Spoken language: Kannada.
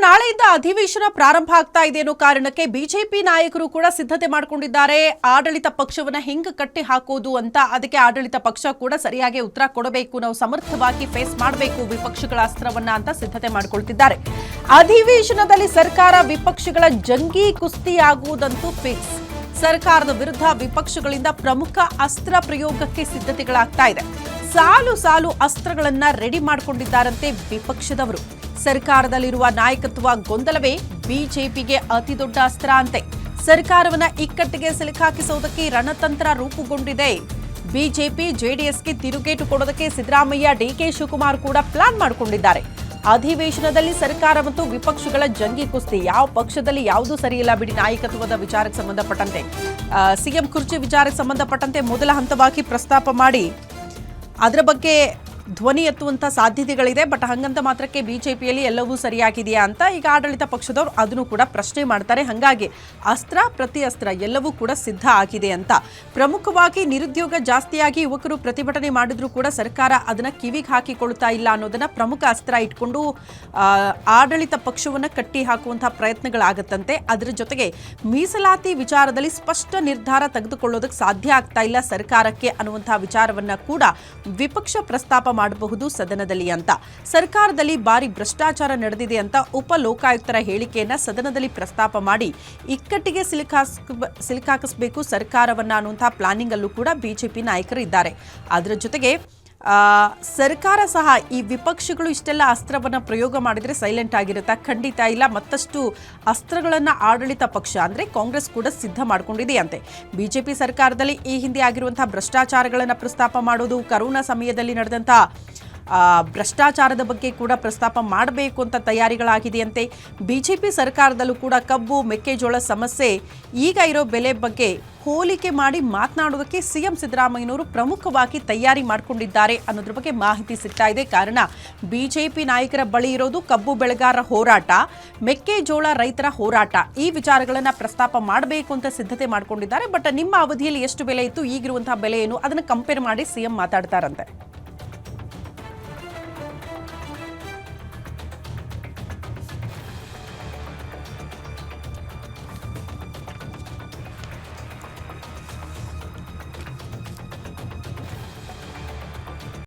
ನಾಳೆಯಿಂದ ಅಧಿವೇಶನ ಪ್ರಾರಂಭ ಆಗ್ತಾ ಇದೆ ಅನ್ನೋ ಕಾರಣಕ್ಕೆ ಬಿಜೆಪಿ ನಾಯಕರು ಕೂಡ ಸಿದ್ಧತೆ ಮಾಡಿಕೊಂಡಿದ್ದಾರೆ. ಆಡಳಿತ ಪಕ್ಷವನ್ನ ಹೆಂಗ್ ಕಟ್ಟಿ ಹಾಕೋದು ಅಂತ. ಅದಕ್ಕೆ ಆಡಳಿತ ಪಕ್ಷ ಕೂಡ ಸರಿಯಾಗಿ ಉತ್ತರ ಕೊಡಬೇಕು, ನಾವು ಸಮರ್ಥವಾಗಿ ಫೇಸ್ ಮಾಡಬೇಕು ವಿಪಕ್ಷಗಳ ಅಸ್ತ್ರವನ್ನ ಅಂತ ಸಿದ್ಧತೆ ಮಾಡಿಕೊಳ್ತಿದ್ದಾರೆ. ಅಧಿವೇಶನದಲ್ಲಿ ಸರ್ಕಾರ ವಿಪಕ್ಷಗಳ ಜಂಗಿ ಕುಸ್ತಿ ಆಗುವುದಂತೂ ಫಿಕ್ಸ್. ಸರ್ಕಾರದ ವಿರುದ್ಧ ವಿಪಕ್ಷಗಳಿಂದ ಪ್ರಮುಖ ಅಸ್ತ್ರ ಪ್ರಯೋಗಕ್ಕೆ ಸಿದ್ಧತೆಗಳಾಗ್ತಾ ಇದೆ. ಸಾಲು ಸಾಲು ಅಸ್ತ್ರಗಳನ್ನ ರೆಡಿ ಮಾಡಿಕೊಂಡಿದ್ದಾರಂತೆ ವಿಪಕ್ಷದವರು. ಸರ್ಕಾರದಲ್ಲಿರುವ ನಾಯಕತ್ವ ಗೊಂದಲವೇ ಬಿಜೆಪಿಗೆ ಅತಿ ದೊಡ್ಡ ಅಸ್ತ್ರ ಅಂತೆ. ಸರ್ಕಾರವನ್ನ ಇಕ್ಕಟ್ಟಿಗೆ ಸಿಲುಕಾಕಿಸುವುದಕ್ಕೆ ರಣತಂತ್ರ ರೂಪುಗೊಂಡಿದೆ. ಬಿಜೆಪಿ ಜೆಡಿಎಸ್ಗೆ ತಿರುಗೇಟು ಕೊಡೋದಕ್ಕೆ ಸಿದ್ದರಾಮಯ್ಯ, ಡಿಕೆ ಶಿವಕುಮಾರ್ ಕೂಡ ಪ್ಲಾನ್ ಮಾಡಿಕೊಂಡಿದ್ದಾರೆ. ಅಧಿವೇಶನದಲ್ಲಿ ಸರ್ಕಾರ ಮತ್ತು ವಿಪಕ್ಷಗಳ ಜಂಗಿ ಕುಸ್ತಿ. ಯಾವ ಪಕ್ಷದಲ್ಲಿ ಯಾವುದೂ ಸರಿಯಿಲ್ಲ ಬಿಡಿ. ನಾಯಕತ್ವದ ವಿಚಾರಕ್ಕೆ ಸಂಬಂಧಪಟ್ಟಂತೆ, ಸಿಎಂ ಕುರ್ಚಿ ವಿಚಾರಕ್ಕೆ ಸಂಬಂಧಪಟ್ಟಂತೆ ಮೊದಲ ಹಂತವಾಗಿ ಪ್ರಸ್ತಾಪ ಮಾಡಿ ಅದರ ಬಗ್ಗೆ ಧ್ವನಿ ಎತ್ತುವಂಥ ಸಾಧ್ಯತೆಗಳಿದೆ. ಬಟ್ ಹಂಗಂತ ಮಾತ್ರಕ್ಕೆ ಬಿಜೆಪಿಯಲ್ಲಿ ಎಲ್ಲವೂ ಸರಿಯಾಗಿದೆಯಾ ಅಂತ ಈಗ ಆಡಳಿತ ಪಕ್ಷದವರು ಅದನ್ನು ಕೂಡ ಪ್ರಶ್ನೆ ಮಾಡ್ತಾರೆ. ಹಾಗಾಗಿ ಅಸ್ತ್ರ ಪ್ರತಿ ಅಸ್ತ್ರ ಎಲ್ಲವೂ ಕೂಡ ಸಿದ್ಧ ಆಗಿದೆ ಅಂತ. ಪ್ರಮುಖವಾಗಿ ನಿರುದ್ಯೋಗ ಜಾಸ್ತಿಯಾಗಿ ಯುವಕರು ಪ್ರತಿಭಟನೆ ಮಾಡಿದ್ರೂ ಕೂಡ ಸರ್ಕಾರ ಅದನ್ನ ಕಿವಿಗೆ ಹಾಕಿಕೊಳ್ತಾ ಇಲ್ಲ ಅನ್ನೋದನ್ನ ಪ್ರಮುಖ ಅಸ್ತ್ರ ಇಟ್ಕೊಂಡು ಆಡಳಿತ ಪಕ್ಷವನ್ನು ಕಟ್ಟಿ ಹಾಕುವಂತಹ ಪ್ರಯತ್ನಗಳಾಗತ್ತಂತೆ. ಅದರ ಜೊತೆಗೆ ಮೀಸಲಾತಿ ವಿಚಾರದಲ್ಲಿ ಸ್ಪಷ್ಟ ನಿರ್ಧಾರ ತೆಗೆದುಕೊಳ್ಳೋದಕ್ಕೆ ಸಾಧ್ಯ ಆಗ್ತಾ ಇಲ್ಲ ಸರ್ಕಾರಕ್ಕೆ ಅನ್ನುವಂತಹ ವಿಚಾರವನ್ನ ಕೂಡ ವಿಪಕ್ಷ ಪ್ರಸ್ತಾಪ ಮಾಡಬಹುದು ಸದನದಲ್ಲಿ ಅಂತ. ಸರ್ಕಾರದಲ್ಲಿ ಭಾರಿ ಭ್ರಷ್ಟಾಚಾರ ನಡೆದಿದೆ ಅಂತ ಉಪ ಲೋಕಾಯುಕ್ತರ ಹೇಳಿಕೆಯನ್ನ ಸದನದಲ್ಲಿ ಪ್ರಸ್ತಾಪ ಮಾಡಿ ಇಕ್ಕಟ್ಟಿಗೆ ಸಿಲುಕಾಕಿಸಬೇಕು ಸರ್ಕಾರವನ್ನ ಅನ್ನುವಂತಹ ಪ್ಲಾನಿಂಗ್ ಅಲ್ಲೂ ಕೂಡ ಬಿಜೆಪಿ ನಾಯಕರು ಇದ್ದಾರೆ. ಅದರ ಜೊತೆಗೆ ಸರ್ಕಾರ ಸಹ ಈ ವಿಪಕ್ಷಗಳು ಇಷ್ಟೆಲ್ಲ ಅಸ್ತ್ರವನ್ನ ಪ್ರಯೋಗ ಮಾಡಿದ್ರೆ ಸೈಲೆಂಟ್ ಆಗಿರುತ್ತಾ? ಖಂಡಿತ ಇಲ್ಲ. ಮತ್ತಷ್ಟು ಅಸ್ತ್ರಗಳನ್ನ ಆಡಳಿತ ಪಕ್ಷ ಅಂದ್ರೆ ಕಾಂಗ್ರೆಸ್ ಕೂಡ ಸಿದ್ಧ ಮಾಡ್ಕೊಂಡಿದೆಯಂತೆ. ಬಿಜೆಪಿ ಸರ್ಕಾರದಲ್ಲಿ ಈ ಹಿಂದೆ ಆಗಿರುವಂತಹ ಭ್ರಷ್ಟಾಚಾರಗಳನ್ನ ಪ್ರಸ್ತಾಪ ಮಾಡೋದು, ಕರೋನಾ ಸಮಯದಲ್ಲಿ ನಡೆದಂತಹ ಭ್ರಷ್ಟಾಚಾರದ ಬಗ್ಗೆ ಕೂಡ ಪ್ರಸ್ತಾಪ ಮಾಡಬೇಕು ಅಂತ ತಯಾರಿಗಳಾಗಿದೆಯಂತೆ. ಬಿಜೆಪಿ ಸರ್ಕಾರದಲ್ಲೂ ಕೂಡ ಕಬ್ಬು, ಮೆಕ್ಕೆಜೋಳ ಸಮಸ್ಯೆ, ಈಗ ಇರೋ ಬೆಲೆ ಬಗ್ಗೆ ಹೋಲಿಕೆ ಮಾಡಿ ಮಾತನಾಡುವುದಕ್ಕೆ ಸಿಎಂ ಸಿದ್ದರಾಮಯ್ಯನವರು ಪ್ರಮುಖವಾಗಿ ತಯಾರಿ ಮಾಡಿಕೊಂಡಿದ್ದಾರೆ ಅನ್ನೋದ್ರ ಬಗ್ಗೆ ಮಾಹಿತಿ ಸಿಗ್ತಾ ಇದೆ. ಕಾರಣ ಬಿಜೆಪಿ ನಾಯಕರ ಬಳಿ ಇರೋದು ಕಬ್ಬು ಬೆಳೆಗಾರರ ಹೋರಾಟ, ಮೆಕ್ಕೆಜೋಳ ರೈತರ ಹೋರಾಟ. ಈ ವಿಚಾರಗಳನ್ನ ಪ್ರಸ್ತಾಪ ಮಾಡಬೇಕು ಅಂತ ಸಿದ್ಧತೆ ಮಾಡಿಕೊಂಡಿದ್ದಾರೆ. ಬಟ್ ನಿಮ್ಮ ಅವಧಿಯಲ್ಲಿ ಎಷ್ಟು ಬೆಲೆ ಇತ್ತು, ಈಗಿರುವಂತಹ ಬೆಲೆ ಏನು, ಅದನ್ನು ಕಂಪೇರ್ ಮಾಡಿ ಸಿಎಂ ಮಾತಾಡ್ತಾರಂತೆ.